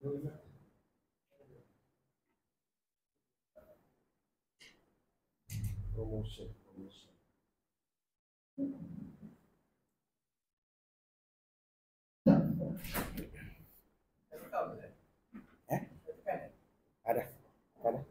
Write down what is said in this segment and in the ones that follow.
Promotion. Ada. Ada.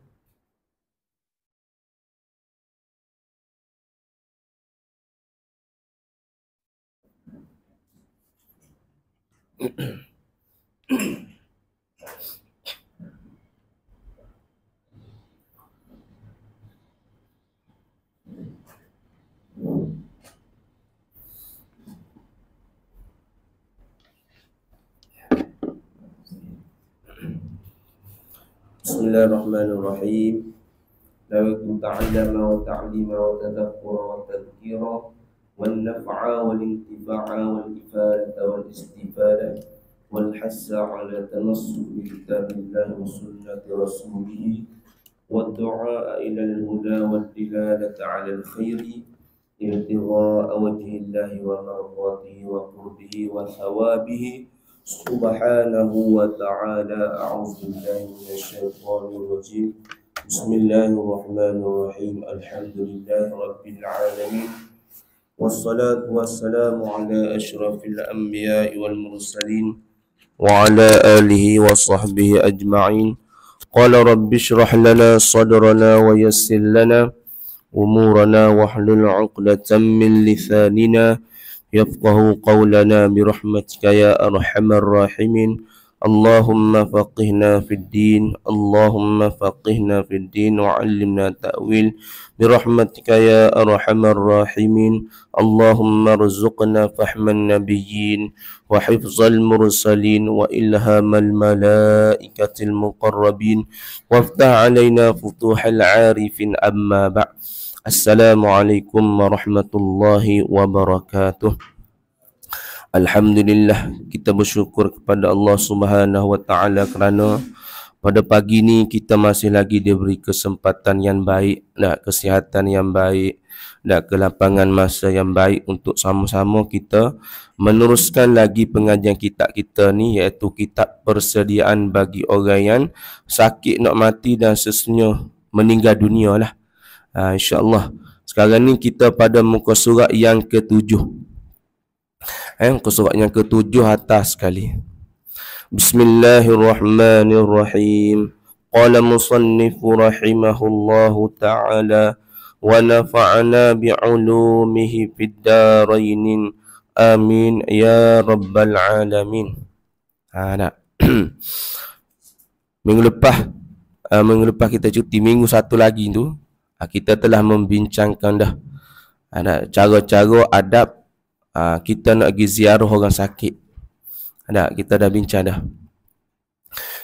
Bismillahirrahmanirrahim. Nawaitu ta'allama wa ta'lima wa tadakkura wa tadhkira wal naf'a wal intifa'a wal ifadata wal istifada wal hassa ala tanassub bi kitabillah wa sunnati rasulih wa du'a ila al huda wal dilalata ala al khairi ibtigha'a wajhillahi wa mardatihi wa qurbihi wa thawabihi subhanahu wa ta'ala. A'udzu billahi minasy syaithanir rajim. Bismillahirrahmanirrahim. Alhamdulillahi rabbil alamin. Wassalatu wassalamu ala asyrafil anbiya'i wal mursalin wa ala alihi wa sahbihi ajma'in. Qala rabbi shrah lana sadrana wa yassir lana umurana wahlul 'uqdatam min lisanina yafqahu qawlana birahmatika ya arhamar rahimin. Allahumma faqihna fid din, Allahumma faqihna fid din wa 'allimna ta'wil birahmatika ya arhamar rahimin. Allahumma rzuqna fahman nabiyyin wa hifzal mursalin wa ilhamal malaikatil muqarrabin waftah 'alaina futuhal 'arifin amma ba'd. Assalamualaikum warahmatullahi wabarakatuh. Alhamdulillah, kita bersyukur kepada Allah Subhanahu wa taala kerana pada pagi ni kita masih lagi diberi kesempatan yang baik, kesihatan yang baik, kelapangan masa yang baik untuk sama-sama kita meneruskan lagi pengajian kitab kita ni, iaitu kitab persediaan bagi orang yang sakit nak mati dan sesungguhnya meninggal dunia lah. InsyaAllah sekarang ni kita pada muka surat yang ke-7. Muka surat yang ke-7 atas sekali. Bismillahirrahmanirrahim. Qala musannifu rahimahullahu ta'ala wa nafa'ana bi'ulumihi fid darainin amin ya rabbal alamin. Minggu lepas kita cuti, minggu satu lagi tu kita telah membincangkan dah cara-cara adab kita nak pergi ziarah orang sakit. Kita dah bincang dah.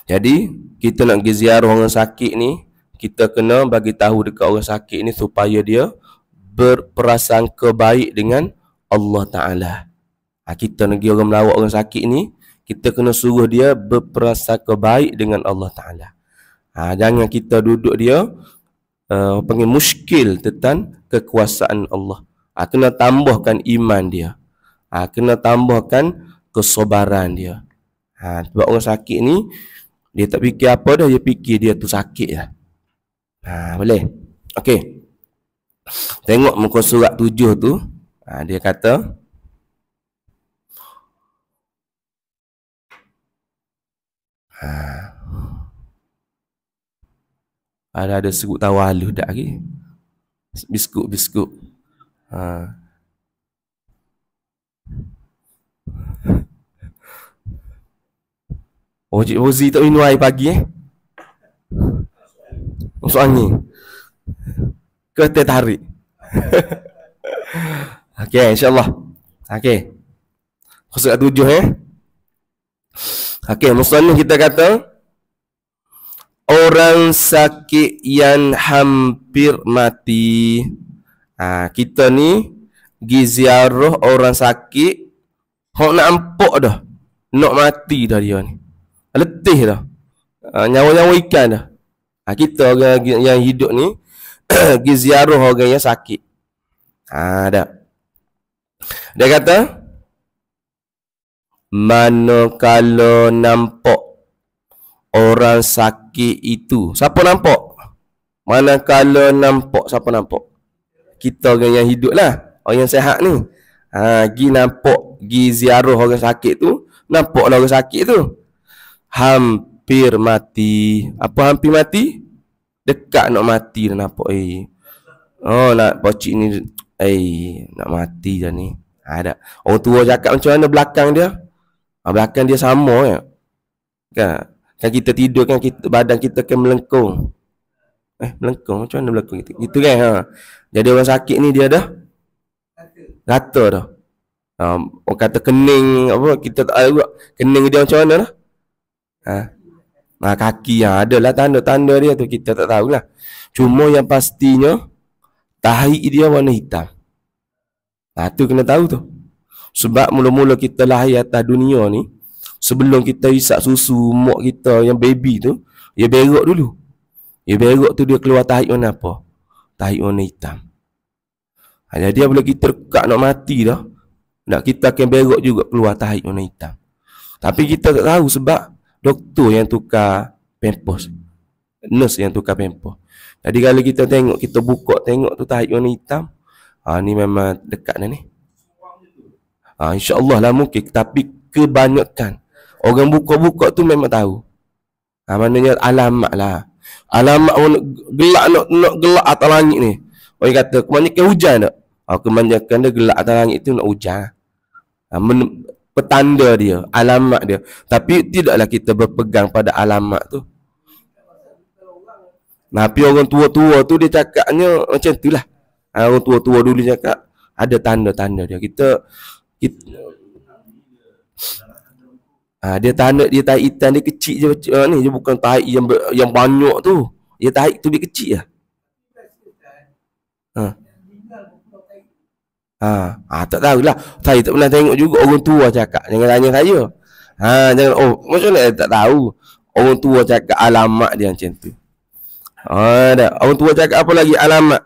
Jadi kita nak pergi ziarah orang sakit ni, kita kena bagi tahu dekat orang sakit ni supaya dia berprasangka baik dengan Allah Ta'ala. Kita nak pergi orang melawat orang sakit ni, kita kena suruh dia berprasangka baik dengan Allah Ta'ala. Jangan kita duduk dia panggil muskil tentang kekuasaan Allah. Kena tambahkan iman dia. Kena tambahkan kesabaran dia. Sebab orang sakit ni, dia tak fikir apa dah, dia fikir dia tu sakit lah. Boleh? Okey. Tengok muka surat 7 tu. Dia kata, ada sebut tawalu tak lagi? Biskut. Cik Rozi tak minum air pagi masuk angin ke teh tarik. Okey, insyaAllah. Okey, surat 7 Okey, musannif kita kata orang sakit yang hampir mati. Kita ni pergi ziarah orang sakit, hok nak empuk dah, nak mati dah dia ni, letih dah, nyawa-nyawa ikan dah. Kita orang yang hidup ni pergi ziarah orang yang sakit. Dia kata, manakala nampak orang sakit itu. Siapa nampak? Manakala nampak, siapa nampak? Kita orang yang hidup lah, orang yang sihat ni. Gi nampak, gi ziarah orang sakit tu, nampaklah orang sakit tu hampir mati. Apa hampir mati? Dekat nak mati dah nampak. Oh, nak pocik ni nak mati dah ni. Ada orang tua cakap macam mana belakang dia? Belakang dia sama ya. Kan kita tidur kan, badan kita kan melengkung. Melengkung macam mana melengkung gitu? Gitu kan. Jadi orang sakit ni dia dah rata dah. Orang kata kening apa, kita tak tahu kening dia macam mana dah. Kaki yang adalah tanda-tanda dia tu kita tak tahulah. Cuma yang pastinya tahi dia warna hitam. Tu kena tahu tu. Sebab mula-mula kita lahir atas dunia ni, sebelum kita isap susu mak kita yang baby tu, dia berak dulu. Dia berak tu dia keluar tahi warna apa? Tahi warna hitam. Jadi bila kita dekat nak mati dah, nak kita akan berak juga keluar tahi warna hitam. Tapi kita tak tahu sebab doktor yang tukar pampers, nurse yang tukar pampers. Jadi kalau kita tengok, kita buka tengok tu tahi warna hitam, ni memang dekat dah ni. InsyaAllah lah mungkin. Tapi kebanyakan orang buka-buka tu memang tahu. Maknanya alamat lah. Alamat gelak nak gelak atas langit ni. Orang kata kebanyakan hujan tak? Kebanyakan dia gelak atas langit tu nak hujan. Petanda dia, alamat dia. Tapi tidaklah kita berpegang pada alamat tu. Tapi orang tua-tua tu dia cakapnya macam tu lah. Orang tua-tua dulu cakap ada tanda-tanda dia. Kita dia tanda dia tahi hitam dia kecil je ni, dia bukan tahi yang banyak tu. Dia tahi tu dia kecil lah. Tak tahulah. Saya tak pernah tengok juga, orang tua cakap. Jangan tanya saya. Jangan macam mana tak tahu. Orang tua cakap alamat dia macam tu. Orang tua cakap apa lagi alamat?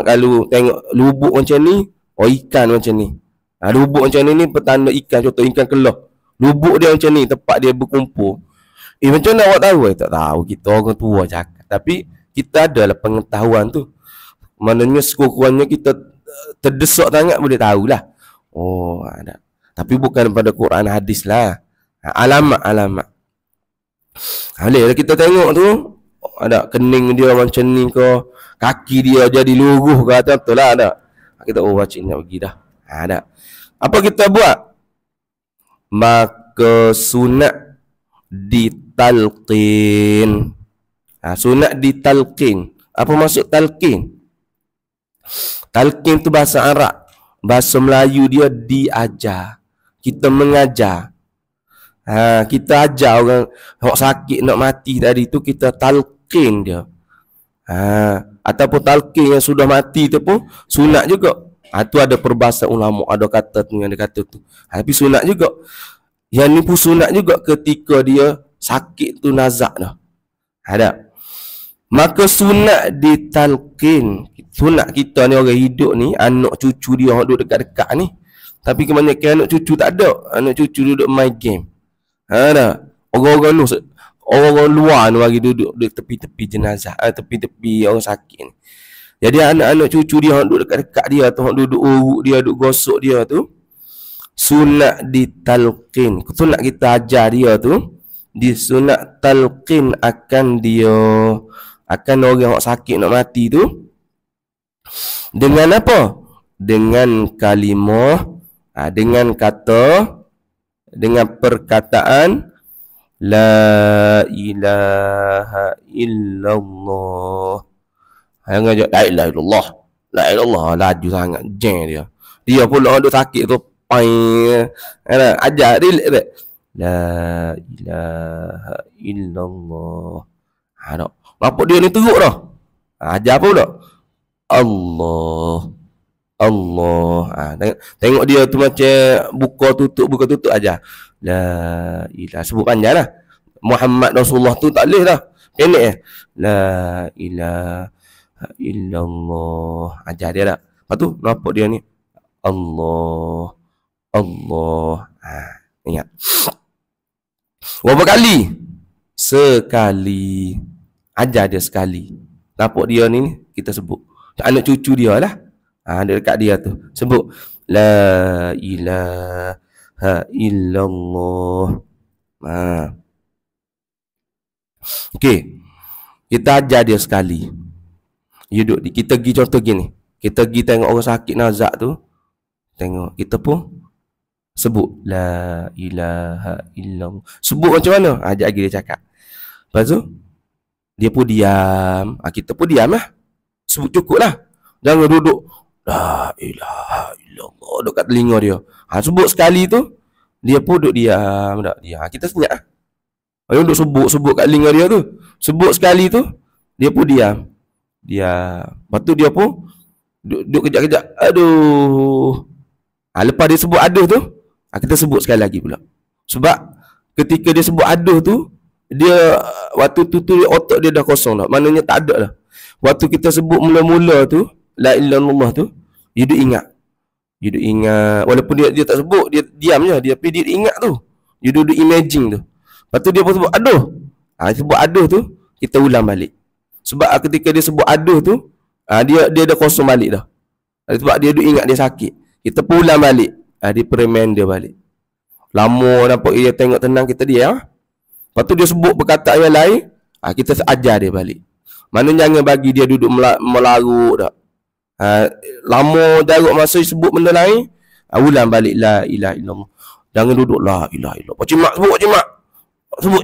Kalau tengok lubuk macam ni, ikan macam ni. Lubuk macam ni petanda ikan, contoh ikan kelah. Lubuk dia macam ni, tempat dia berkumpul. Macam mana awak tahu? Tak tahu, kita orang tua cakap. Tapi kita adalah pengetahuan tu. Maknanya sekurang-kurangnya kita terdesak sangat boleh tahulah. Ada. Tapi bukan pada Quran hadis lah. Alamat. Boleh kita tengok tu, ada kening dia macam ni ke, kaki dia jadi luruh ke atas tu lah ada. Kita macam ni nak pergi dah. Ada. Apa kita buat? Maka sunat ditalqin. Sunat ditalqin. Apa maksud talqin? Talqin tu bahasa Arab. Bahasa Melayu dia diajar. Kita mengajar. Kita ajar orang sakit nak mati tadi tu, kita talqin dia. Ataupun talqin yang sudah mati tu pun sunat juga. Tu ada perbahasan ulama, ada kata tu, ada kata tu. Tapi sunat juga. Yang ni pun sunat juga ketika dia sakit tu nazak dah. Ada. Maka sunat ditalqin. Sunat kita ni orang hidup ni, anak cucu dia orang duduk dekat-dekat ni. Tapi kebanyakan anak cucu tak ada. Anak cucu duduk main game. Orang-orang ni, orang-orang luar ni bagi duduk tepi-tepi jenazah, tepi-tepi orang sakit ni. Jadi anak-anak cucu dia orang duduk dekat-dekat dia tu, orang duduk urut dia, duduk gosok dia tu. Sunat ditalqin. Sunat kita ajar dia tu, disunat talqin akan dia, akan orang yang sakit nak mati tu. Dengan apa? Dengan kalimah, dengan kata, dengan perkataan la ilaha illallah. Jangan ajak la ilaha illallah. La ilaha illallah laju sangat jeng dia. Dia pula ada sakit tu pai. Ajar dia la ilaha illallah. Bapak dia ni teruk dah. Ajar apa pula? Allah. Tengok dia tu macam buka tutup aja. La ilaha, sebut panjang lah. Muhammad Rasulullah tu tak boleh dah. Pendek la ilaha illallah. Ajar dia tak. Lepas tu nampak dia ni Allah. Ingat. Berapa kali? sekali. Ajar dia sekali. Nampak dia ni kita sebut. Anak cucu dia lah. Ada dekat dia tu. Sebut la ilaha illallah. Okey. Kita ajar dia sekali. Kita pergi contoh gini. Kita pergi tengok orang sakit nazak tu. Tengok. Kita pun sebut la ilaha illallah. Sebut macam mana? Ajak lagi dia cakap. Lepas tu dia pun diam. Kita pun diam lah. Sebut cukup lah. Jangan duduk la ilaha illallah dekat telinga dia. Sebut sekali tu dia pun duduk diam. Kita senyap lah. Dia duduk sebut kat telinga dia tu. Sebut sekali tu dia pun diam. Lepas tu dia pun duduk kejap-kejap. Aduh. Lepas dia sebut aduh tu, kita sebut sekali lagi pula. Sebab ketika dia sebut aduh tu, dia waktu tu otak dia dah kosong dah. Maknanya tak ada lah. Waktu kita sebut mula-mula tu, la ilaha illallah tu, dia duk ingat. Walaupun dia tak sebut, dia diam je. Dia ingat tu. Dia duduk imagine tu. Lepas tu dia pun sebut aduh. Sebut aduh tu, kita ulang balik. Sebab ketika dia sebut aduh tu, dia dah kosong balik dah. Sebab dia duk ingat dia sakit. Kita pun ulang balik. Dia reminder balik. Lama nampak dia tengok tenang, kita diam. Lepas tu dia sebut perkataan yang lain, kita ajar dia balik. Mana jangan bagi dia duduk melarut dah. Lama darut masa sebut benda lain, ulang balik la ilaha illallah. Jangan duduk la ilaha illallah. Cimak sebut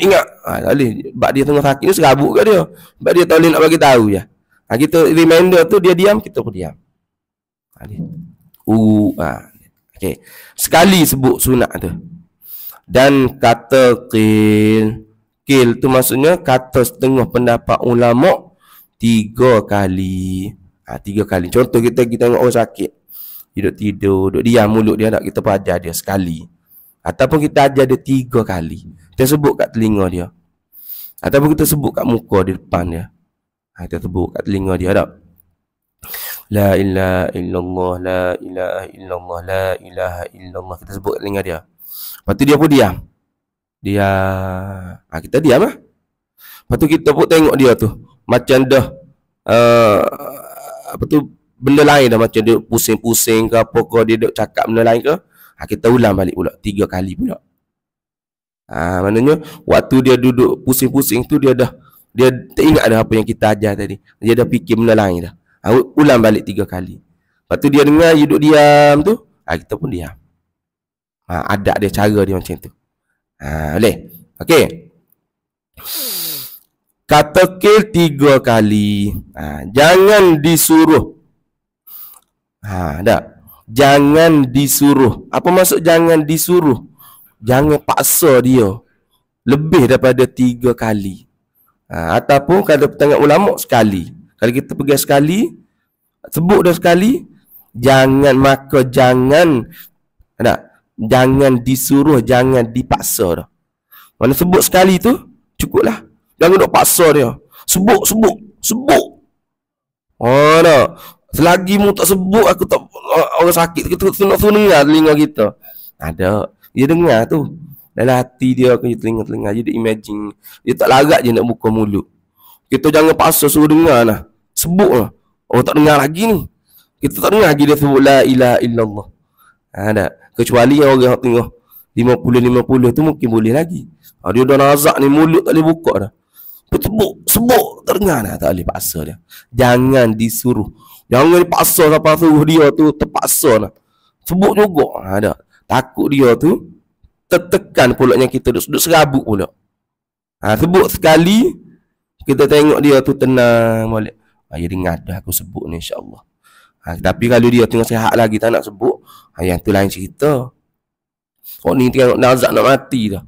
ingat. Tak boleh. Sebab dia tengah sakit ni serabut kat dia. Sebab dia tak boleh nak bagi tahu je. Kita reminder tu dia diam, kita pun diam. Okay. Sekali sebut sunat tu. Dan kata qil tu maksudnya kata setengah pendapat ulama 3 kali. 3 kali. Contoh kita tengok orang sakit, duduk tidur, duduk diam mulut dia nak, kita pun ajar dia sekali. Ataupun kita ajar dia 3 kali. Kita sebut kat telinga dia. Ataupun kita sebut kat muka di depan dia. Kita sebut kat telinga dia tak? La ilaha illallah, la ilaha illallah, la ilaha illallah. Kita sebut kat telinga dia. Lepas tu dia pun diam. Kita diam lah. Lepas tu kita pun tengok dia tu. Macam dah benda lain dah, macam dia pusing-pusing ke apa ke, dia duk cakap benda lain ke. Kita ulang balik pula 3 kali pula. Maknanya waktu dia duduk pusing-pusing tu dia tak ingat dah apa yang kita ajar tadi. Dia dah fikir benda lain dah. Ulang balik 3 kali. Lepas tu dia dengar dia duduk diam tu, kita pun diam. Adat dia, cara dia macam tu. Boleh? Okey. Kata qil 3 kali. Jangan disuruh. Tak. Jangan disuruh. Apa maksud jangan disuruh? Jangan paksa dia lebih daripada 3 kali. Ataupun kalau tengok ulama sekali. Kalau kita pergi sekali, sebut dah sekali, jangan disuruh, jangan dipaksa dah. Mana sebut sekali tu cukuplah. Jangan duk paksa dia. Sebut. Tak. Selagi mu tak sebut, aku tak, orang sakit kita nak dengar telinga kita. Ada. Dia dengar tu. Dalam hati dia ke telinga-telinga, dia imagine. Dia tak larat je nak buka mulut. Kita jangan paksa suruh dengar lah. Sebut lah. Oh tak dengar lagi ni. Kita tak dengar lagi dia sebut la ilaha illallah. Tak. Kecuali yang orang tengah 50-50 tu mungkin boleh lagi. Dia dah nazak ni, mulut tak boleh buka dah. Sebut tak dengar dah. Tak boleh paksa dia. Jangan disuruh. Jangan dipaksa sampai suruh dia tu terpaksa lah. Sebut juga. Tak. Takut dia tu tertekan pula yang kita duduk serabut pula. Sebut sekali, kita tengok dia tu tenang balik. Dia dengar dah aku sebut ni insya-Allah. Tapi kalau dia tengah sihat lagi tak nak sebut, yang tu lain cerita. Ni tengok nazak nak mati dah.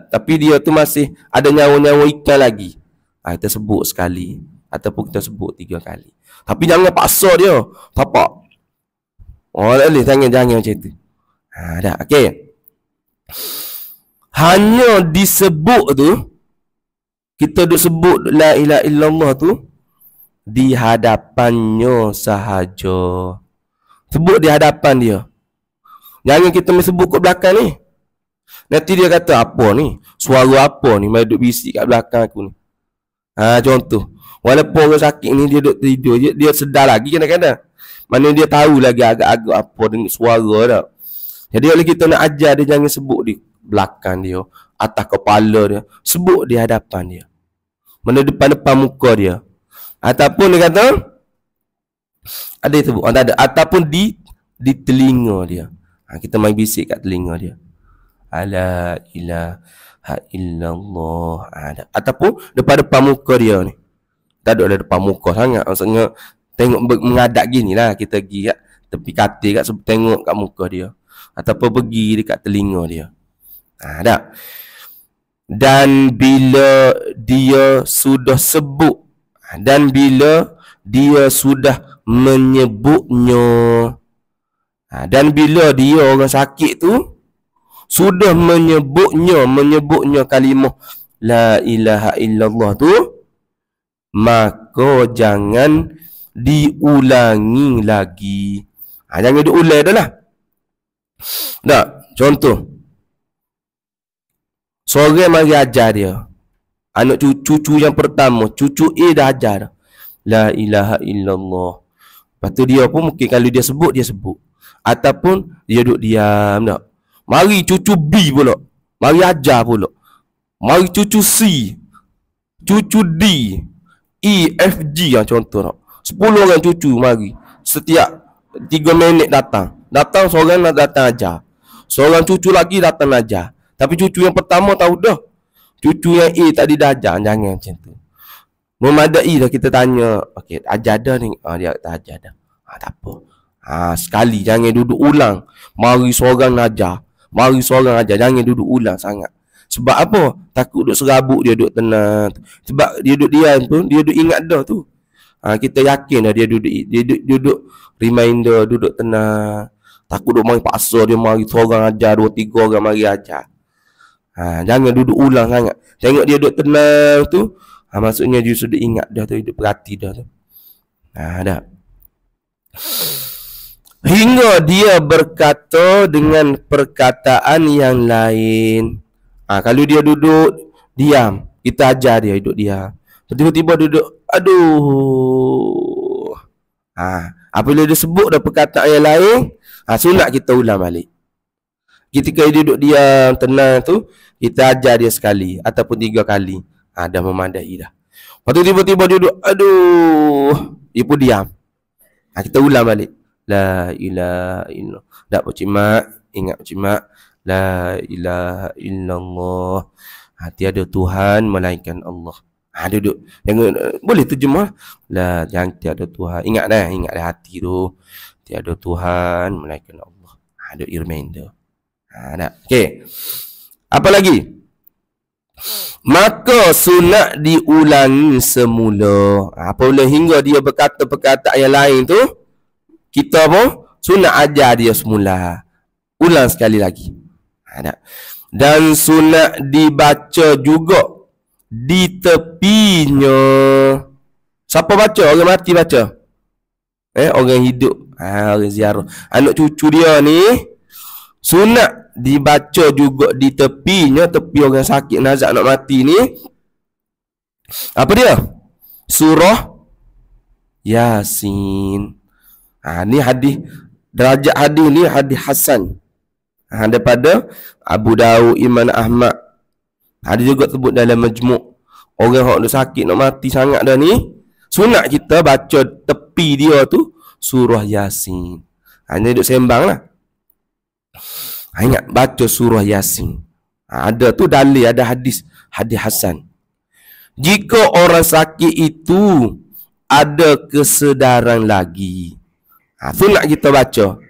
Tapi dia tu masih ada nyawa-nyawa ikan lagi. Kita sebut sekali ataupun kita sebut 3 kali. Tapi jangan paksa dia. Tapak. Tak boleh, jangan macam tu. Dah, okey. Hanya disebut tu, kita duk sebut la ilaha illallah tu di hadapannya sahaja. Sebut di hadapan dia. Jangan kita sebut kat belakang ni. Nanti dia kata, apa ni? Suara apa ni? Mai duduk bisik kat belakang aku ni. Contoh. Walaupun orang sakit ni dia duduk tidur, dia sedar lagi kadang-kadang. Mana dia tahu lagi agak-agak apa dengan suara dah. Jadi oleh kita nak ajar dia, jangan sebut di belakang dia, atas kepala dia. Sebut di hadapan dia. Mana depan-depan muka dia. Ataupun dia kata, ada yang sebut, ada. Ataupun di telinga dia. Kita main bisik kat telinga dia. La ilaha illallah. Ataupun depan-depan muka dia ni. Tak ada depan muka sangat. Maksudnya tengok menghadap gini lah. Kita pergi kat tepi katil kat, tengok kat muka dia. Ataupun pergi dekat telinga dia. Tak. Dan bila dia sudah sebut, dan bila dia sudah menyebutnya, dan bila dia orang sakit tu sudah menyebutnya kalimah la ilaha illallah tu, maka jangan diulangi lagi. Jangan diulang dah lah. Tak, contoh. Seorang mari ajar dia. Anak cucu yang pertama, cucu A dah ajar dah. La ilaha illallah. Lepas tu dia pun mungkin kalau dia sebut. Ataupun dia duduk diam tak. Mari cucu B pula. Mari ajar pula. Mari cucu C. Cucu D. E, F, G contoh tak. 10 orang cucu mari. Setiap 3 minit datang. Datang seorang nak datang ajar. Seorang cucu lagi datang ajar. Tapi cucu yang pertama tahu dah. Cucu yang A tadi dah ajar. Jangan macam tu. Memadai dah kita tanya. Okey, ajar dah ni. Dia kata ajar dah. Tak apa. Sekali jangan duduk ulang. Mari seorang ajar. Mari seorang ajar. Jangan duduk ulang sangat. Sebab apa? Takut duduk serabut dia duduk tenang. Sebab dia duduk diam pun, dia duduk ingat dah tu. Kita yakin dah dia duduk reminder, duduk tenang. Takut duduk mari paksa dia mari seorang ajar, 2-3 orang mari ajar. Jangan duduk ulang sangat. Tengok dia duduk tenang tu, maksudnya dia sudah ingat dah tu, duduk perhati dah tu. Dah. Hingga dia berkata dengan perkataan yang lain. Kalau dia duduk diam, kita ajar dia duduk diam. Tiba-tiba duduk, aduh. Apabila dia sebut dah perkataan yang lain, sunat kita ulang balik. Ketika dia duduk diam, tenang tu, kita ajar dia sekali ataupun 3 kali. Dah memadai dah. Lepas tu tiba-tiba dia duduk, aduh. Dia pun diam. Kita ulang balik. La ilaha illallah. Tak Pakcik Mak, ingat Pakcik Mak. La ilaha illallah. Tiada Tuhan melainkan Allah. Duduk. Jangan, boleh terjemah. Jangan tiada Tuhan. Ingat dah hati tu. Tiada Tuhan melainkan Allah. Duduk reminder. Okey. Apa lagi? Maka sunat diulangi semula. Apabila hingga dia berkata perkataan yang lain tu, kita pun sunat ajar dia semula. Ulang sekali lagi. Dan sunat dibaca juga di tepinya. Siapa baca? Orang mati baca? Orang hidup. Orang ziarah. Anak cucu dia ni sunat dibaca juga di tepinya. Tepi orang sakit nazak nak mati ni. Apa dia? Surah Yasin. Ni hadis, derajat hadis ni hadis hasan. Daripada Abu Daud, Imam Ahmad. Ada juga sebut dalam majmuk. Orang yang nak sakit, nak mati sangat dah ni, sunat kita baca tepi dia tu surah Yasin. Hanya duduk sembang lah. Ingat baca surah Yasin. Ada tu dalil, ada hadis hasan. Jika orang sakit itu ada kesedaran lagi, sunat kita baca.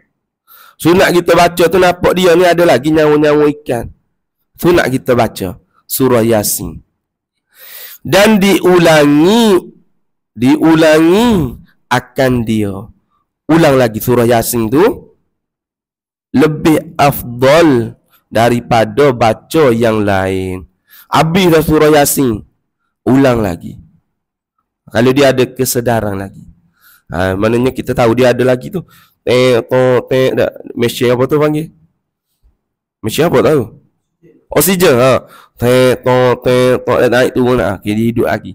Sunat kita baca tu nampak dia ni ada lagi nyawa-nyawa ikan. Sunat kita baca surah Yasin. Dan diulangi akan dia. Ulang lagi surah Yasin tu lebih afdal daripada baca yang lain. Habis dah surah Yasin, ulang lagi. Kalau dia ada kesedaran lagi. Maknanya kita tahu dia ada lagi tu. Mesin apa tu panggil? Mesin apa tahu? Oksigen. Naik turun lah. Okay, dia hidup lagi.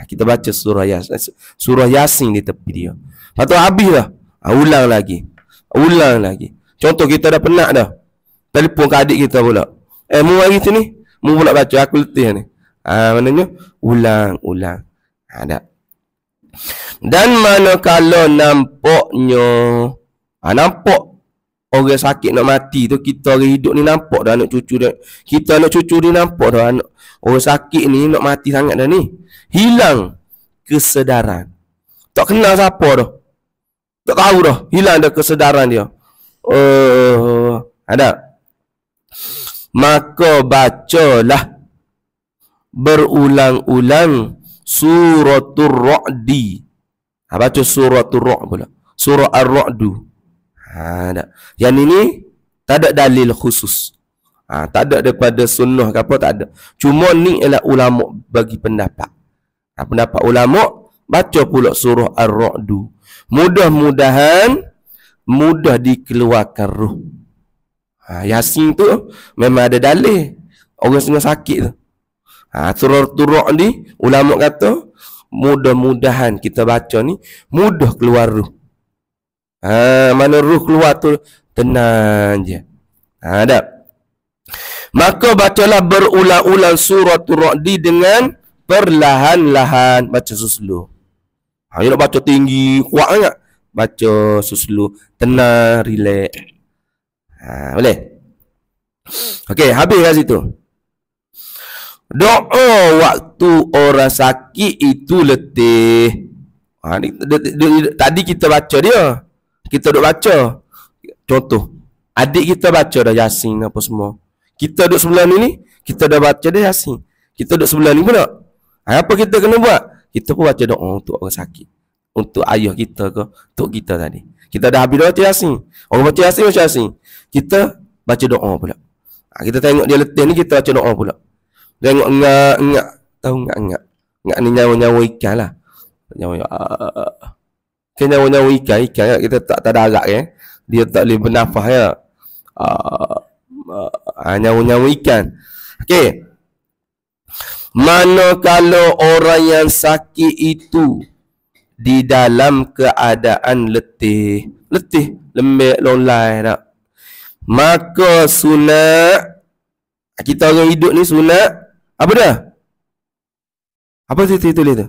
Kita baca surah Yasin. Surah Yasin di tepi dia. Lepas tu habis dah. Ulang lagi. Ulang lagi. Contoh kita dah penat dah. Telefon ke adik kita pula. Mu hari tu ni. Mu pula baca. Aku letih ni. Maknanya ulang. Dah. Dan manakala nampaknya nampak orang sakit nak mati tu, kita orang hidup ni nampak dah anak cucu dia. Kita anak cucu ni nampak dah anak orang sakit ni nak mati sangat dah ni. Hilang kesedaran. Tak kenal siapa dah. Tak tahu dah. Hilang dah kesedaran dia. Ada. Maka bacalah berulang-ulang suratul Ra'di. Baca suratul Ra' pula. Surah Ar-Ra'du. Ada. Yang ini tak ada dalil khusus. Tak ada daripada sunnah ke apa, tak ada. Cuma ni ialah ulama bagi pendapat. Pendapat ulama, baca pula surah Ar-Ra'du. Mudah-mudahan mudah dikeluarkan roh. Yasin tu memang ada dalil. Orang setengah sakit tu. Surah Ar-Ra'd ni ulama kata mudah-mudahan kita baca ni mudah keluar roh. Mana roh keluar tu tenang je. Ada. Maka bacalah berulang-ulang suratul Ra'd dengan perlahan-lahan, baca suslu. Dia nak baca tinggi, kuat sangat. Baca suslu, tenang, relax. Boleh? Okey, habis kat situ. Doa waktu orang sakit itu letih. Tadi kita baca dia. Kita duk baca. Contoh, adik kita baca dah Yasin apa semua. Kita duduk sebelah ni, kita dah baca dah Yasin. Kita duduk sebelah ni pula. Apa kita kena buat? Kita pun baca doa untuk orang sakit. Untuk ayah kita ke, untuk kita tadi. Kita dah habis baca Yasin. Orang baca Yasin. Kita baca doa pula. Kita tengok dia letih ni, kita baca doa pula. Tengok enggak. Tahu enggak. Enggak ni nyawa-nyawa ikan lah. Nyawa-nyawa ikan kita tak ada arak dia tak boleh bernafas ya. Nyawa-nyawa ikan. Okey. Manakala orang yang sakit itu di dalam keadaan letih, lembek, lolai tak, maka sunat, kita orang hidup ni sunat apa dah? Apa tulis tu?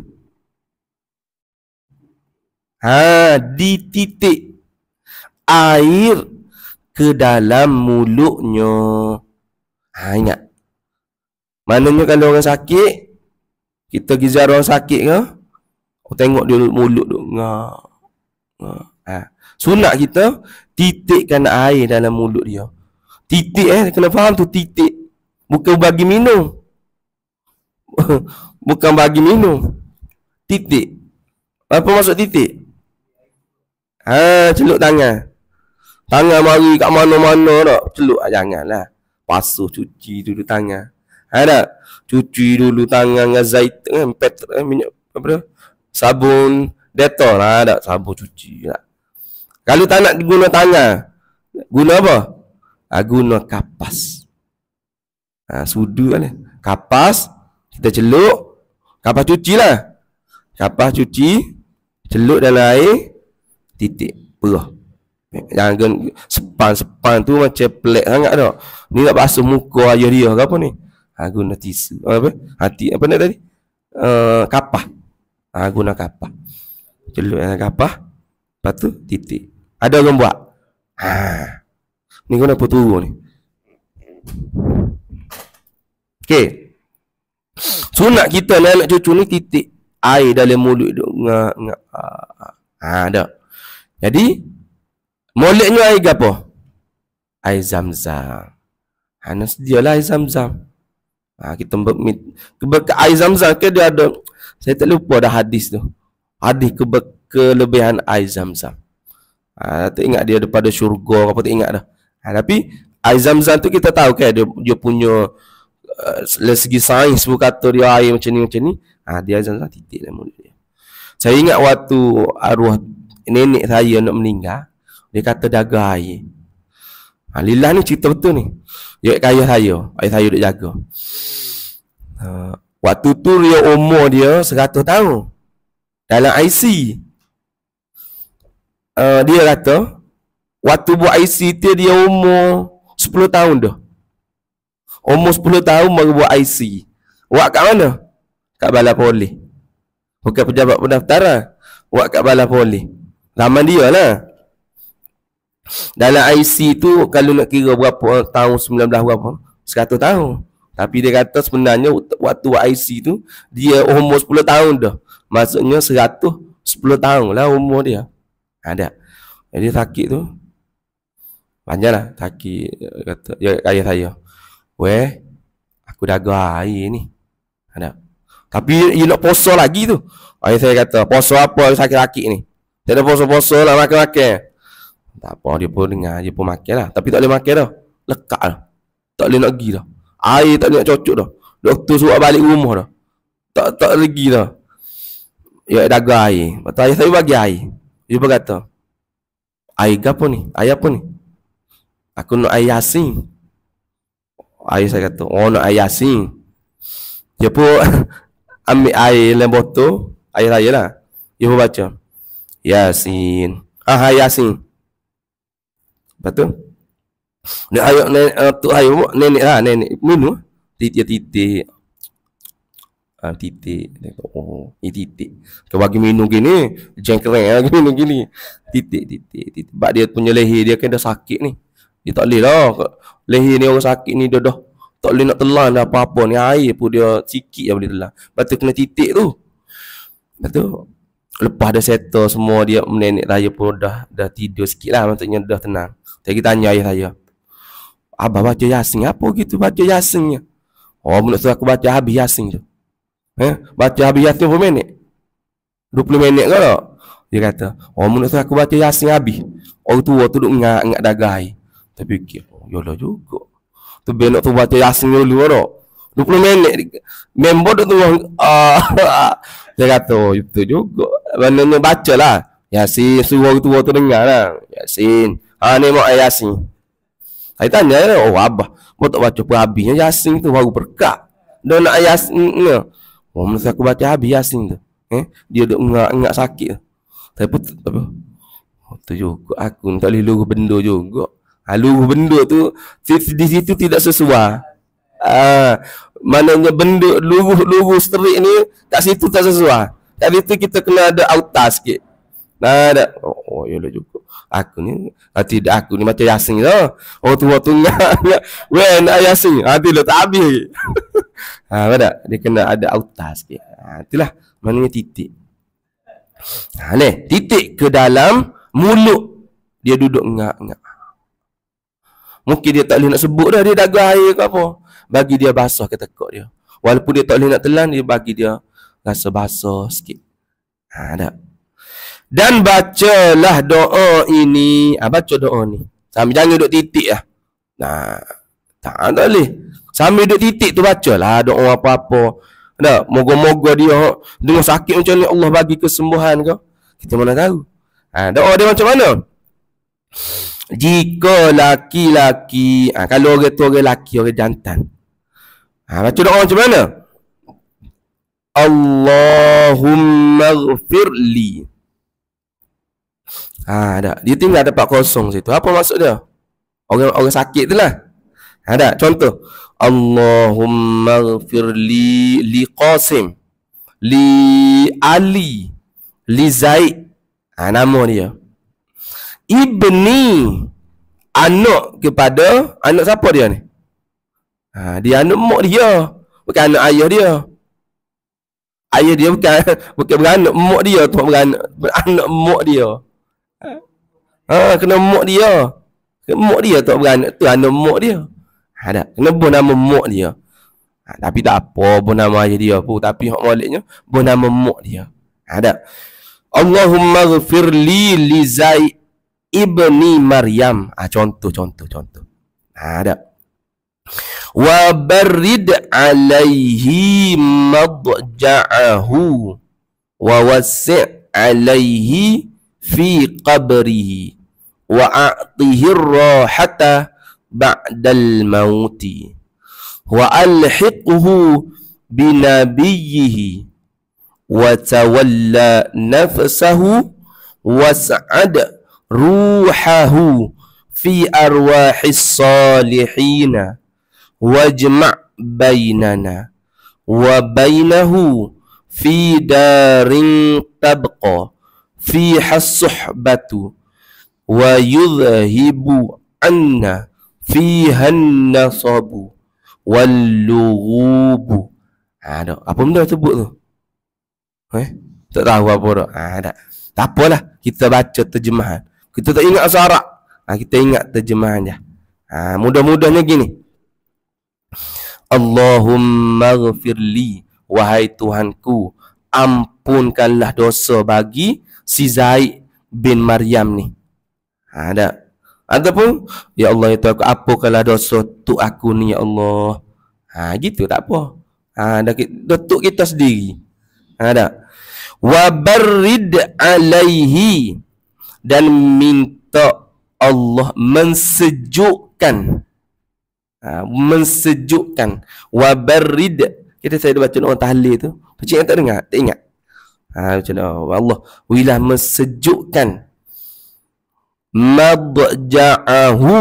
Dititik air ke dalam mulutnya. Ingat. Maknanya kalau orang sakit, kita pergi ziarah orang sakit ke, tengok dia mulut tu sunat kita titikkan air dalam mulut dia. Titik kena faham tu, titik bukan bagi minum. Bukan bagi minum. Titik. Apa maksud titik? Celuk tangan. Tangan mari kat mana-mana tak, celuk janganlah. Basuh, cuci dulu tangan. Ada cuci dulu tangan dengan zaitun, minyak apa dah? Sabun Dettol lah, ada sabun cuci lah. Kalau tak nak guna tangan, guna apa? Guna kapas. Sudu kan, kapas kita celuk, kapas cuci lah. Kapas cuci, celuk dalam air, titik perah. Jangan sepan tu macam pelik sangat dah. Ni nak basuh muka ayah dia ke apa ni? Guna tisu. Apa? Apa nak tadi? Kapas. Guna kapas. Celuk dalam kapas. Lepas tu titik. Ada orang buat. Ni guna apa turun ni? Okey. Sunat kita ni anak cucu ni titik air dalam mulut dia. Ada. Jadi moleknya air apa? Air Zam-Zam. Nak sedialah air Zam-Zam. Kita berkat air Zam-Zam ke dia ada, saya tak lupa dah hadis tu. Hadis kelebihan air Zam-Zam. Tak ingat dia daripada syurga apa, tak ingat dah. Tapi air Zam-Zam tu kita tahu kan dia punya dari segi sains pun kata dia air macam ni. Dia air Zam-Zam titik dalam mulut dia. Saya ingat waktu arwah nenek saya nak meninggal, dia kata daga air. Lillah ni cerita betul ni. Dia ayah saya duk jaga. Waktu tu dia umur dia 100 tahun. Dalam IC dia kata waktu buat IC dia umur 10 tahun dah. Umur 10 tahun baru buat IC. Buat kat mana? Kat Balai Polis. Bukan pejabat pendaftaran. Buat kat Balai Polis. Zaman dia lah. Dalam IC tu kalau nak kira berapa tahun 19 berapa? 100 tahun. Tapi dia kata sebenarnya waktu IC tu dia umur 10 tahun dah. Maksudnya 110 tahun lah umur dia. Ada. Jadi sakit tu. Panjanglah sakit kata ya ayah saya. Weh, aku daga air ni. Ada. Tapi dia nak puasa lagi tu. Ayah saya kata, puasa apa sakit-sakit ni? Tak ada puasa-puasa lah makan-makan. Tak apa, dia pun dengar, dia pun makan lah. Tapi tak boleh makan dah. Lekat lah. Tak boleh nak pergi dah. Air tak boleh nak cocok dah. Doktor suruh balik rumah dah. Tak lagi dah. Ya, daga air. Lepas tu ayah saya bagi air. Dia pun kata, air apa ni? Air apa ni? Aku nak air Yasin. Ayah saya kata, oh nak air Yasin. Dia pun ambil air dalam botol. Ayah saya lah. Dia pun baca Yasin. Yasin. Lepas tu dia ayat tu ayat nenek lah, nenek minum titik-titik. Titik. Oh, titik. Kau bagi minum gini, jengkeleng lagi minum gini. Titik. Sebab dia punya leher dia kan dah sakit ni. Dia tak boleh lah. Leher ni orang sakit ni dia dah tak boleh nak telan dah apa-apa ni. Air pun dia sikit je boleh telan. Lepas tu kena titik tu. Lepas tu lepas dah settle semua dia nenek raya pun dah tidur sikit lah. Maksudnya dah tenang. Saya tanya ayah saya, abah baca Yasin apa gitu baca Yasinnya? Oh, menurut aku baca habis Yasin tu. Baca habis Yasin berapa minit? 20 minit ke tak? Dia kata, oh menurut aku baca Yasin habis. Orang tua tu duk ngak dagai. Tapi fikir, oh yalah juga. Tu benok tu baca Yasin dulu tak? 20 minit. Member tu dia kata, oh itu juga. Maknanya baca lah. Yasin, suruh orang tua tu dengar lah. Yasin. Ni mak Yasin. Saya tanya dia, oh abah, mau tak baca pun habisnya Yasin tu baru berkat. Dia nak Yasin ni. Oh, mesti aku baca habis Yasin tu. Dia duk ngak sakit tu. Saya pun apa? Oh, tu juga aku tak boleh luruh benda juga. Luruh benda tu di situ tidak sesuai. Maknanya benda luruh sterik ni kat situ tak sesuai. Kat situ kita kena ada autas sikit. Ada. Oh, yalah juga. Aku ni tidak aku ni macam Yasin lah. Oh tua ngak. Weh nak Yasin. Dia tak habis. Ada. Dia kena ada autas sikit. Itulah maknanya titik. Ni titik ke dalam mulut. Dia duduk ngak. Mungkin dia tak boleh nak sebut dah. Dia daga air ke apa. Bagi dia basah ke tekak dia. Walaupun dia tak boleh nak telan, dia bagi dia rasa basah sikit. Ada. Dan bacalah doa ini. Baca doa ni. Sambil jangan duduk titik lah. Tak boleh. Sambil duduk titik tu bacalah doa apa-apa. Moga-moga dia dengan sakit macam ni Allah bagi kesembuhan ke. Kita mana tahu. Doa dia macam mana? Jika laki-laki, kalau orang tu orang laki, orang jantan. Baca doa macam mana? Allahumma ghfirli. Dia tinggal dapat kosong situ. Apa maksud dia? Orang sakit tu lah. Ada contoh. Allahumma ghfirli li Qasim, li Ali, li Zaid. Nama dia. Ibni, anak kepada anak siapa dia ni? Dia anak mak dia, bukan anak ayah dia. Ayah dia bukan beranak mak dia, tu beranak mak dia. Kena mak dia. Mak dia tak beranak tu anak mak dia. Kena buh nama mak dia. Tapi tak apa buh nama ayah dia pun, tapi hak maliknya buh nama mak dia. Allahumma ghfirli li Zaid ibni Maryam. Contoh. Wa barid alaihi madja'ahu wa wasi' alaihi fi qabrihi wa a'tihi rahata ba'dal mauti wa alhiqhu binabiyyihi wa tawalla nafsahu was'ad ruhahu fi arwahis salihina wajma' bainana wa bainahu fi darin tabqa fiha suhbatu wa yudhibu anna fiha nasabu wal lughubu. Apa benda sebut tu? Tak tahu apa dah. Tak apalah, kita baca terjemahan. Kita tak ingat bahasa Arab, kita ingat terjemahan je. Mudah-mudahnya gini. Allahumma ghafirli, wahai Tuhanku, ampunkanlah dosa bagi si Zaid bin Maryam ni. Ada. Ataupun, ya Allah, ya Tuhan aku, apakanlah dosa tu aku ni, ya Allah. Gitu tak apa. Datuk kita sendiri. Ada. Wa barrid alaihi, dan minta Allah mensejukkan. Mensejukkan. Wa barrid. Kita saya baca orang tahlil tu. Pakcik yang tak dengar, tak ingat. Macam Allah, wilah mensejukkan madja'ahu.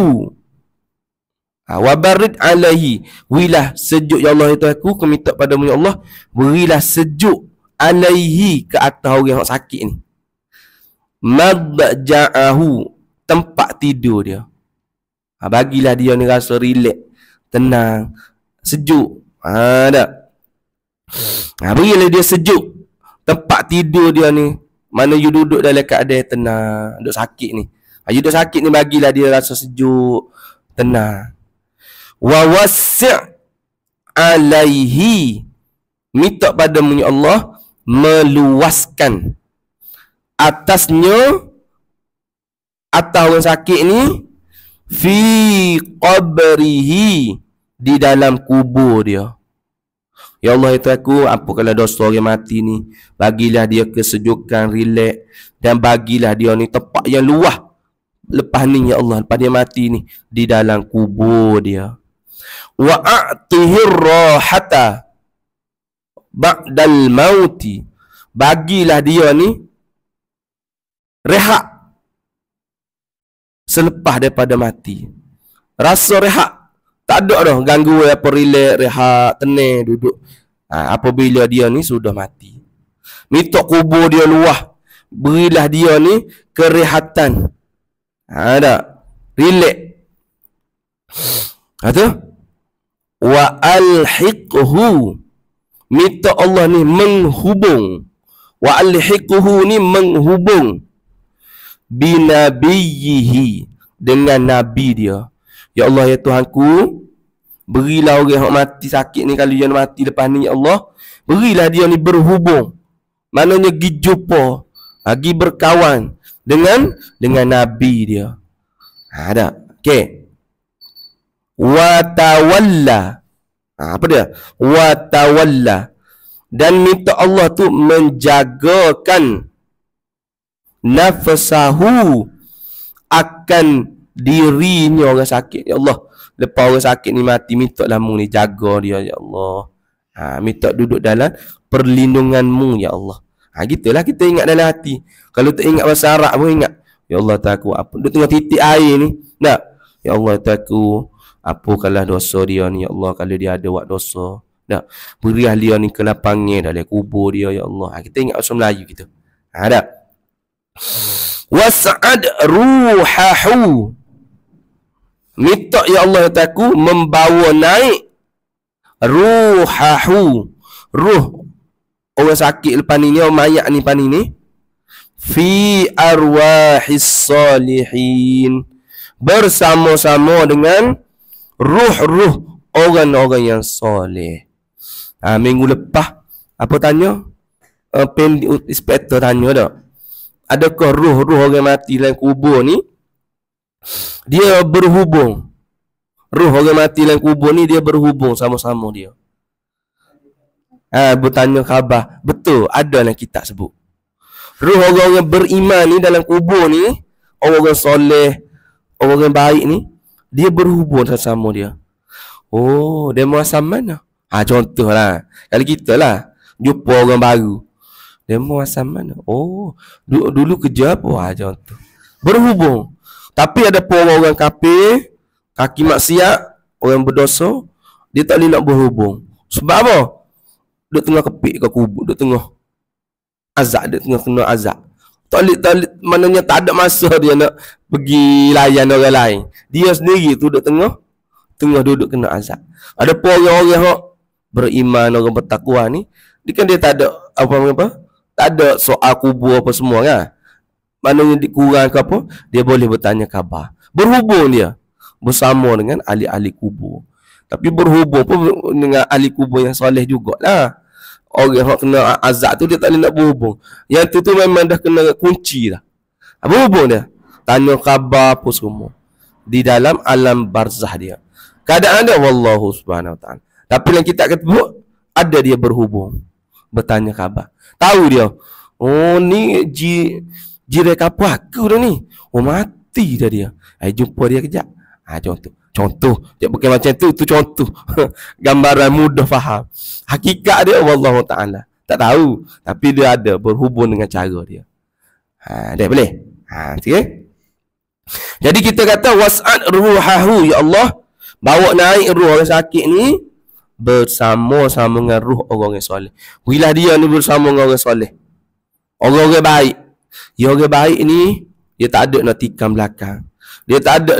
Wa barid alaihi, wilah sejuk ya Allah itu aku minta padamu ya Allah, berilah sejuk alaihi ke atas orang yang sakit ni. Madja'ahu, tempat tidur dia. Bagilah dia ni rasa relax, tenang, sejuk. Berilah dia sejuk tempat tidur dia ni. Mana you duduk dalam keadaan tenang, duduk sakit ni. You duduk sakit ni, bagilah dia rasa sejuk, tenang. Wa wasi' alaihi, minta padamu ya Allah meluaskan atasnya, atas orang sakit ni, fi qabrihi, di dalam kubur dia. Ya Allah itu aku, apakanlah dosa orang mati ni, bagilah dia kesejukan, relax, dan bagilah dia ni tempat yang luas lepas ni ya Allah, lepas dia mati ni, di dalam kubur dia. Wa a'tihir rahata ba'dal mauti, bagilah dia ni rehat selepas daripada mati. Rasa rehat, tak ada dah ganggu apa, relax, rehat, tenang, duduk. Apabila dia ni sudah mati, minta kubur dia luah, berilah dia ni kerehatan. Ada relax. Ada. Wa alhiqhu, minta Allah ni menghubung. Wa alhiqhu ni menghubung binabiyyihi, dengan nabi dia. Ya Allah ya Tuhanku, berilah orang yang mati sakit ni, kalau dia mati lepas ni ya Allah, berilah dia ni berhubung, maknanya pergi jumpa, pergi berkawan dengan nabi dia. Ada. Okey. Wa tawalla. Apa dia? Wa tawalla, dan minta Allah tu menjagakan nafsahu, akan dirinya orang sakit. Ya Allah, lepas orang sakit ni mati, minta lah mu ni jaga dia ya Allah. Minta duduk dalam perlindunganmu ya Allah. Gitulah kita ingat dalam hati. Kalau tak ingat bahasa Arab pun ingat, ya Allah takku, apa dia tengah titik air ni. Nak, ya Allah takku, apakanlah dosa dia ni ya Allah, kalau dia ada buat dosa. Nak, berilah dia ni kelapangan dalam kubur dia ya Allah. Kita ingat bahasa Melayu kita. Ada. Was'ad ruhahu, minta ya Allah takku membawa naik ruhahu, ruh orang sakit lepas ni, orang mayat ni lepas ni, fi arwahis salihin, bersama-sama dengan ruh-ruh orang-orang yang soleh. Minggu lepas apa tanya? Inspektor tanya dah, adakah ruh-ruh orang mati dalam kubur ni dia berhubung? Ruh orang mati dalam kubur ni dia berhubung sama-sama dia. Bertanya khabar. Betul, ada dalam kitab sebut. Ruh orang-orang beriman ni dalam kubur ni, orang-orang soleh, orang-orang baik ni, dia berhubung sama dia. Oh, demo asal mana? Contohlah. Kalau kita lah jumpa orang baru. Demo asal mana? Oh, dulu kerja apa? Contoh. Berhubung. Tapi ada pun orang kafir, kaki maksiat, orang berdosa, dia tak boleh nak berhubung. Sebab apa? Dia tengah kepik ke kubur, dia tengah azab, dia tengah kena azab. Tak boleh, maknanya tak ada masa dia nak pergi layan orang lain. Dia sendiri tu dia tengah duduk kena azab. Ada pun orang-orang yang beriman, orang bertakwa ni, dia tak ada apa-apa, tak ada soal kubur apa semua kan. Maknanya kurang ke apa, dia boleh bertanya khabar. Berhubung dia bersama dengan ahli-ahli kubur. Tapi berhubung pun dengan ahli kubur yang soleh jugalah. Orang yang kena azab tu dia tak boleh nak berhubung. Yang tu memang dah kena kunci dah. Berhubung dia, tanya khabar apa semua di dalam alam barzah dia. Keadaan dia wallahu subhanahu wa ta'ala. Tapi yang kita kata ada dia berhubung, bertanya khabar. Tahu dia, oh ni jiran kapal aku dah ni. Oh mati dah dia. Jumpa dia kejap. Contoh. Dia bukan macam tu contoh. Gambaran mudah faham. Hakikat dia wallahu ta'ala tak tahu, tapi dia ada berhubung dengan cara dia. Dia boleh. Okay? Jadi kita kata was'ad ruhahu, ya Allah, bawa naik ruh orang sakit ni bersama-sama dengan ruh orang yang soleh. Bila dia ni bersama dengan orang soleh, orang-orang baik. Ya orang baik ni dia tak ada nak tikam belakang. Dia tak ada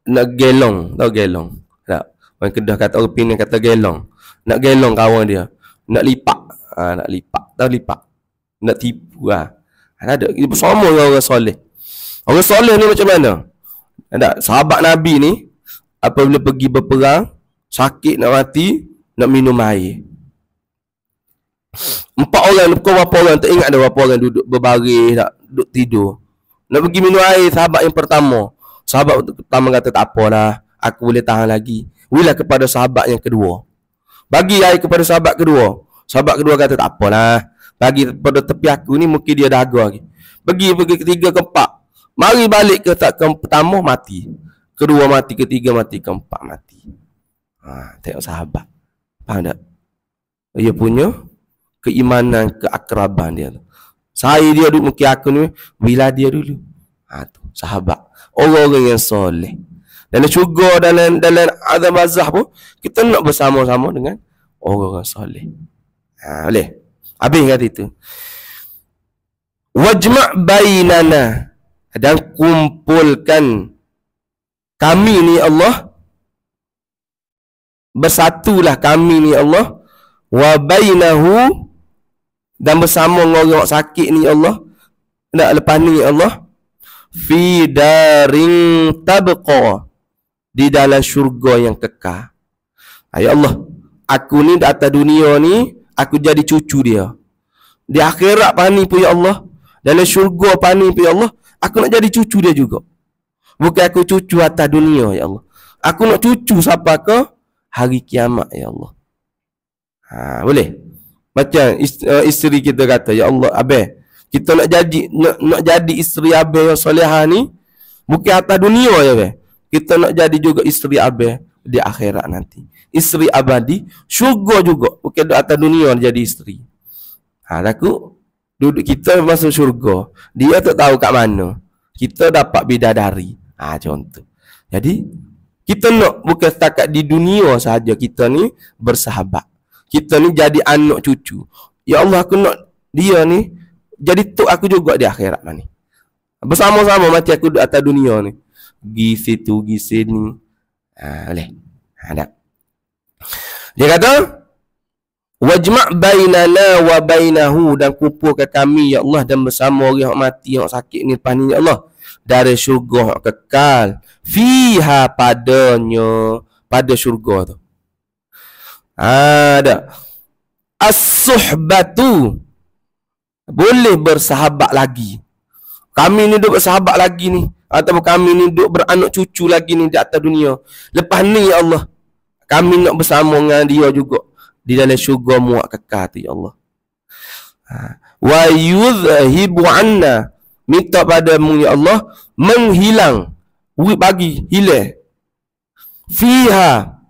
nak gelong, tahu gelong? Tak. Orang Kedah kata, orang Penang kata gelong. Nak gelong kawan dia. Nak lipak. Nak lipak. Tahu lipak? Nak tipu ada. Dia bersama dengan orang soleh. Orang soleh ni macam mana? Ada sahabat Nabi ni apabila pergi berperang, sakit nak mati, nak minum air. 4 orang, bukan berapa orang, tak ingat ada berapa orang duduk berbaris, nak duduk tidur. Nak pergi minum air, sahabat yang pertama. Sahabat pertama kata tak apalah, aku boleh tahan lagi. Willah kepada sahabat yang kedua. Bagi air kepada sahabat kedua. Sahabat kedua kata tak apalah, bagi pada tepi aku ni mungkin dia dahaga lagi. Pergi ketiga, keempat. Mari balik ke pertama mati. Kedua mati, ketiga mati, keempat mati. Tengok sahabat. Faham tak? Dia punya keimanan, keakraban dia tu. Saya dia duduk mungkin aku ni, bila dia dulu. Tu sahabat. Orang-orang yang soleh. Dalam syurga, dalam azab barzakh pun kita nak bersama-sama dengan orang-orang soleh. Boleh. Habis kata itu. Wajma' bainana, dan kumpulkan kami ni Allah, bersatulah kami ni Allah, wa bainahu, dan bersama dengan orang sakit ni Allah, nak lepas ni Allah, fi daring tabqa, di dalam syurga yang kekal. Ya Allah, aku ni di atas dunia ni aku jadi cucu dia. Di akhirat pani pun ya Allah, dalam syurga pani pun ya Allah, aku nak jadi cucu dia juga. Bukan aku cucu atas dunia ya Allah. Aku nak cucu sampai ke hari kiamat ya Allah. Boleh? Macam isteri kita kata, ya Allah, abang, kita nak jadi isteri abang yang solehah ni bukan atas dunia ya abang. Kita nak jadi juga isteri abang di akhirat nanti. Isteri abadi, syurga juga. Bukan atas dunia jadi isteri. Aku duduk kita masuk syurga. Dia tak tahu kat mana. Kita dapat bidadari. Contoh. Jadi, kita nak bukan setakat di dunia sahaja kita ni bersahabat. Kita ni jadi anak cucu. Ya Allah, aku nak dia ni jadi tok aku juga di akhirat ni. Bersama-sama macam aku duduk atas dunia ni. Gi situ, gi sini. Boleh. Ada. Dia kata, wajma' bainana wa bainahu, dan kumpulkan kami ya Allah dan bersama orang yang mati, yang sakit ni lepas ni ya Allah, dari syurga kekal, fiha, padanya, pada syurga tu. Ada as-suhbatu, boleh bersahabat lagi. Kami ni duduk bersahabat lagi ni, ataupun kami ni duduk beranak cucu lagi ni di atas dunia. Lepas ni ya Allah, kami nak bersama dengan dia juga di dalam syurga muak kekal tu ya Allah. Wa yuzhibu anna, minta padamu ya Allah menghilang, bagi hilang Fiha,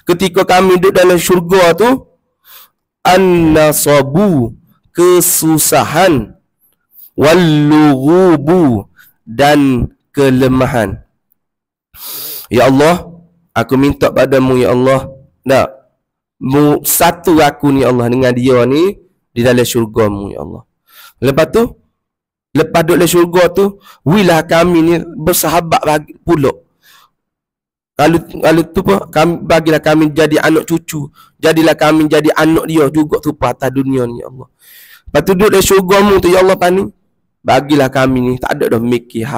ketika kami duduk dalam syurga tu, an-nasabu, kesusahan, wal-lughubu, dan kelemahan. Ya Allah, aku minta padamu ya Allah, satu aku ni Allah dengan dia ni di dalam syurga-Mu ya Allah. Lepas tu, lepas duduk dalam syurga tu, wilah kami ni bersahabat pula. Kalau tu apa, bagilah kami jadi anak cucu, jadilah kami jadi anak dia juga tu atas dunia ni ya Allah. Lepas tu duduk dalam syurga-Mu tu ya Allah tani, bagilah kami ni tak ada dah mikir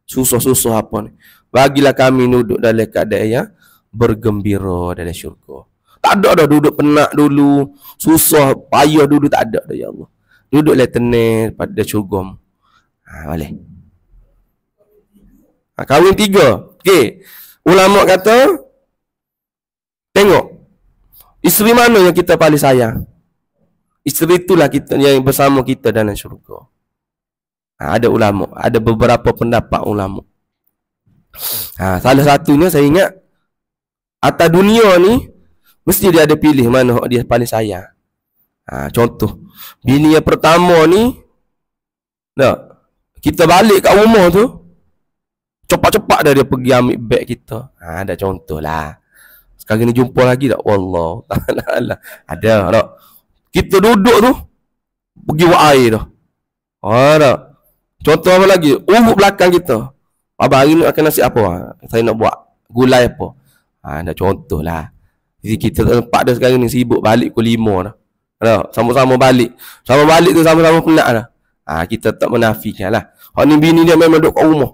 susah-susah apa ni. Bagilah kami duduk dalam keadaan yang bergembira dalam syurga. Tak ada dah duduk penat dulu, susah, payah dulu, tak ada dah ya Allah. Duduk tenang pada syurga. Boleh. Kahwin 3. Okey. Ulama kata, tengok, isteri mana yang kita paling sayang? Isteri itulah kita yang bersama kita dalam syurga. Ada ulama, ada beberapa pendapat ulama. Salah satunya saya ingat, atas dunia ni mesti dia ada pilih mana dia paling sayang. Contoh, bini yang pertama ni, kita balik kat rumah tu, cepat-cepat dah dia pergi ambil beg kita. Ada contoh lah. Sekarang ni jumpa lagi tak? Wallah ta'ala. Ada tak? Kita duduk tu, pergi buat air dah. Tak? Contoh apa lagi? Urut belakang kita. Abang hari ni akan nasi apa? Saya nak buat gulai apa? Ada contoh lah. Jadi kita tempat dah sekarang ni sibuk balik pukul 5 dah. Sama-sama balik. Sama balik tu sama-sama penat dah. Kita tak menafikan lah. Hak ni bini dia memang duduk kat rumah.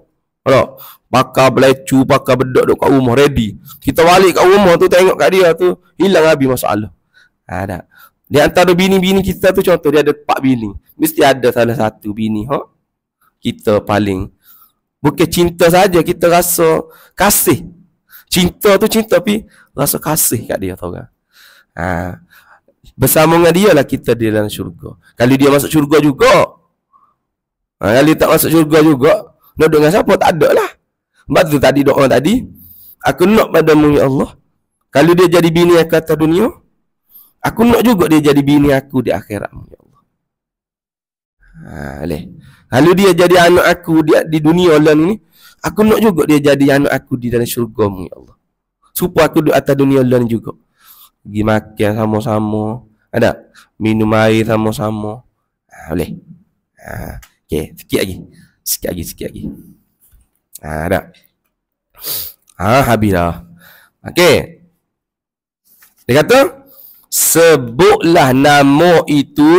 Pakar belecu, pakar bedok duduk kat rumah ready. Kita balik kat rumah tu tengok kat dia tu, hilang habis masalah. Ada. Di antara bini-bini kita tu contoh dia ada 4 bini. Mesti ada salah satu bini kita paling, bukan cinta saja, kita rasa kasih. Cinta tu cinta tapi rasa kasih kat dia, tahu kan? Bersama dengan dia lah kita di dalam syurga. Kalau dia masuk syurga juga, kalau tak masuk syurga juga, nak dengan siapa? Tak ada lah. Sebab tu tadi doa tadi, aku nak padamu ya Allah, kalau dia jadi bini aku atas dunia, aku nak juga dia jadi bini aku di akhirat ya Allah. Kalau dia jadi anak aku di dunia lain ini, aku nak juga dia jadi anak aku di dalam syurga-Mu ya Allah. Supaya aku duduk atas dunia lain juga. Pergi makan sama-sama, ada minum air sama-sama. Boleh. Okey, sikit lagi. Ada. Habis dah. Okey. Dia kata, sebutlah nama itu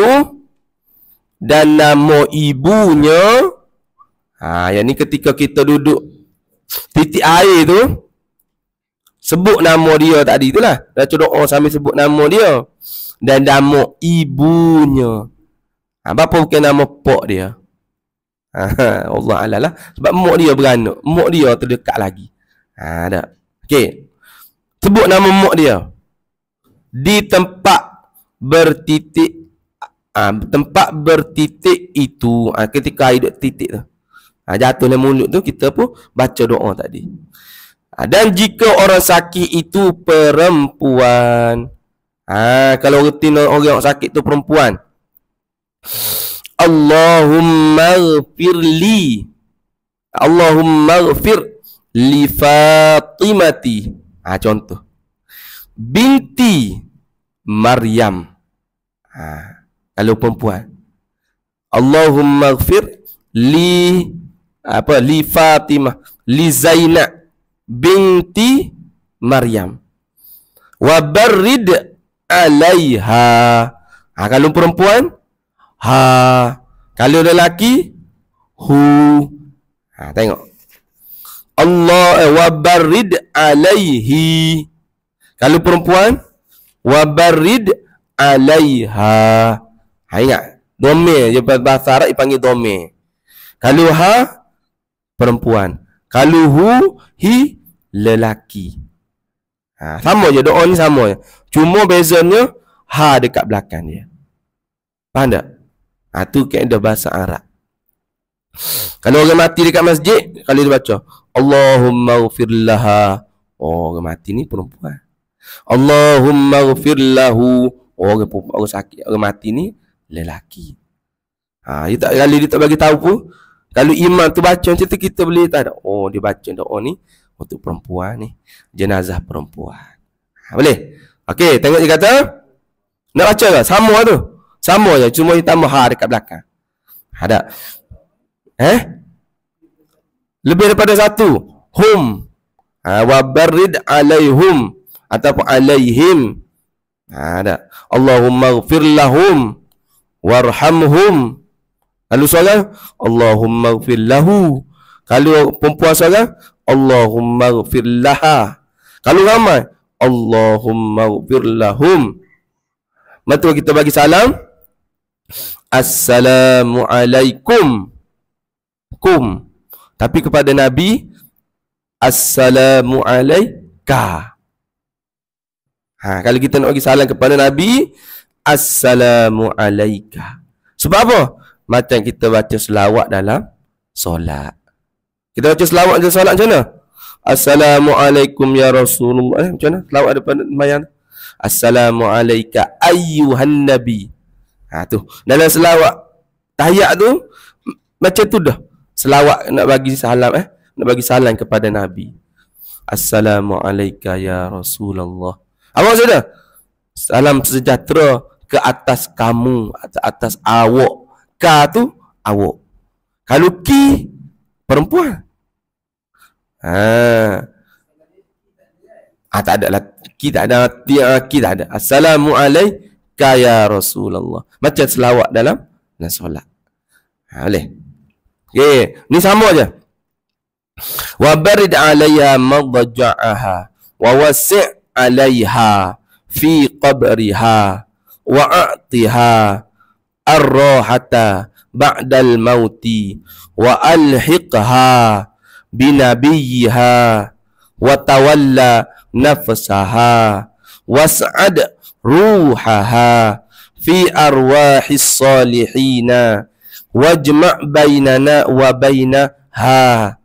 dan nama ibunya. Yang ni ketika kita duduk titik air tu, sebut nama dia tadi itulah. Baca doa sambil sebut nama dia dan nama ibunya. Bapa bukan nama pak dia. Allah Allah lah. Sebab mak dia beranak, mak dia terdekat lagi. Ada. Okey. Sebut nama mak dia di tempat bertitik. Tempat bertitik itu, ketika air duduk titik tu, jatuh dalam mulut tu, kita pun baca doa tadi. Dan jika orang sakit itu perempuan, kalau rutin orang sakit tu perempuan, Allahumma ghfirli, Allahumma ghfir li Fatimati, contoh, binti Maryam. Kalau perempuan, Allahumma ghfir li Fatimah, li Zainab binti Maryam, wa barrid alaiha. Kalau perempuan, kalau lelaki, hu. Tengok, Allah wa barrid alaihi. Kalau perempuan, wa barrid alaiha. Ingat, domain je, bahasa Arab dipanggil domain. Kalau perempuan, kalau hi lelaki. Sama je, doa ni sama je. Cuma bezanya dekat belakang dia. Faham tak? Tu kaedah bahasa Arab. Kalau orang mati dekat masjid, kalau dia baca Allahumma ghfir laha Oh, orang mati ni perempuan. Allahumma ghfir lahu. Oh, orang sakit, orang mati ni lelaki. Dia tak, kalau dia tak bagi tahu pun, kalau imam tu baca macam tu, kita boleh tahu. Oh, dia baca doa ni untuk perempuan ni, jenazah perempuan. Boleh? Okey, tengok dia kata. Nak baca ke? Sama tu. Sama je, cuma kita tambah ha dekat belakang. Ada. Lebih daripada satu. Hum. Wa barid alaihum ataupun alaihim. Ada. Allahumma ghfir lahum warhamhum. Kalau seorang, Allahumma ghfir lahu. Kalau perempuan seorang, Allahumma ghfir laha. Kalau ramai, Allahumma ghfir lahum. Betul, kita bagi salam. Assalamualaikum. Kum. Tapi kepada Nabi, Assalamualaika. Kalau kita nak bagi salam kepada Nabi, Assalamualaika. Sebab apa? Macam kita baca selawat dalam solat. Kita baca selawat dalam solat macam mana? Assalamualaikum ya Rasulullah. Macam mana? Selawat depan mayang. Assalamualaika ayyuhan nabi. Tu. Dalam selawat tahiyat tu macam tu dah. Selawat nak bagi salam nak bagi salam kepada Nabi. Assalamualaikum ya Rasulullah. Apa maksudnya? Salam sejahtera ke atas kamu, atas awak. Ka tu awak. Kalau ki perempuan. Tak ada lah. Ki tak ada. Ki tak ada. Assalamualaikum ya Rasulullah. Macam selawat dalam solat. Boleh. Okey, ni sama aja. Wa barid 'alayha madja'aha wa wasi' 'alayha fi qabriha wa a'tiha ar-rahata ba'dal mauti wa alhiqha binabiyha wa tawalla nafsaha was'ad ruhaha fi arwahis salihina wajma' bainana wa bainaha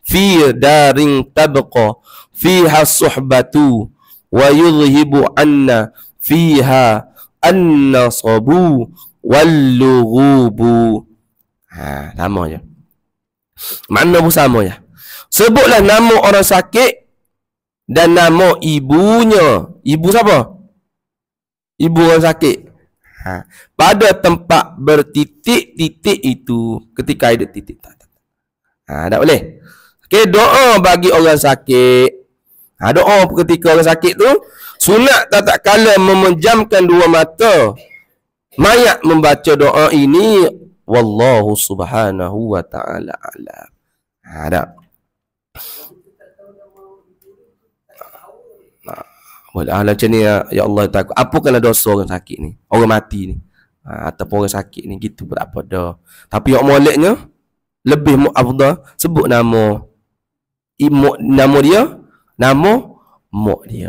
fi darin tabqa fiha suhbatu wa yudhibu anna fiha an-nasabu wal-lughubu. Sama je. Makna pun sama je. Sebutlah nama orang sakit dan nama ibunya. Ibu siapa? Ibu orang sakit. Pada tempat bertitik-titik itu, ketika ada titik. Tak boleh. Okey, doa bagi orang sakit. Doa ketika orang sakit tu, sunat tak kala memejamkan dua mata. Mayat membaca doa ini, wallahu subhanahu wa ta'ala a'lam. Ada. Macam ni, ya Allah takut. Apa kena dosa orang sakit ni? Orang mati ni. Ataupun orang sakit ni, gitu pun tak apa dah. Tapi yang moleknya, lebih afdal sebut nama dia, nama mak dia.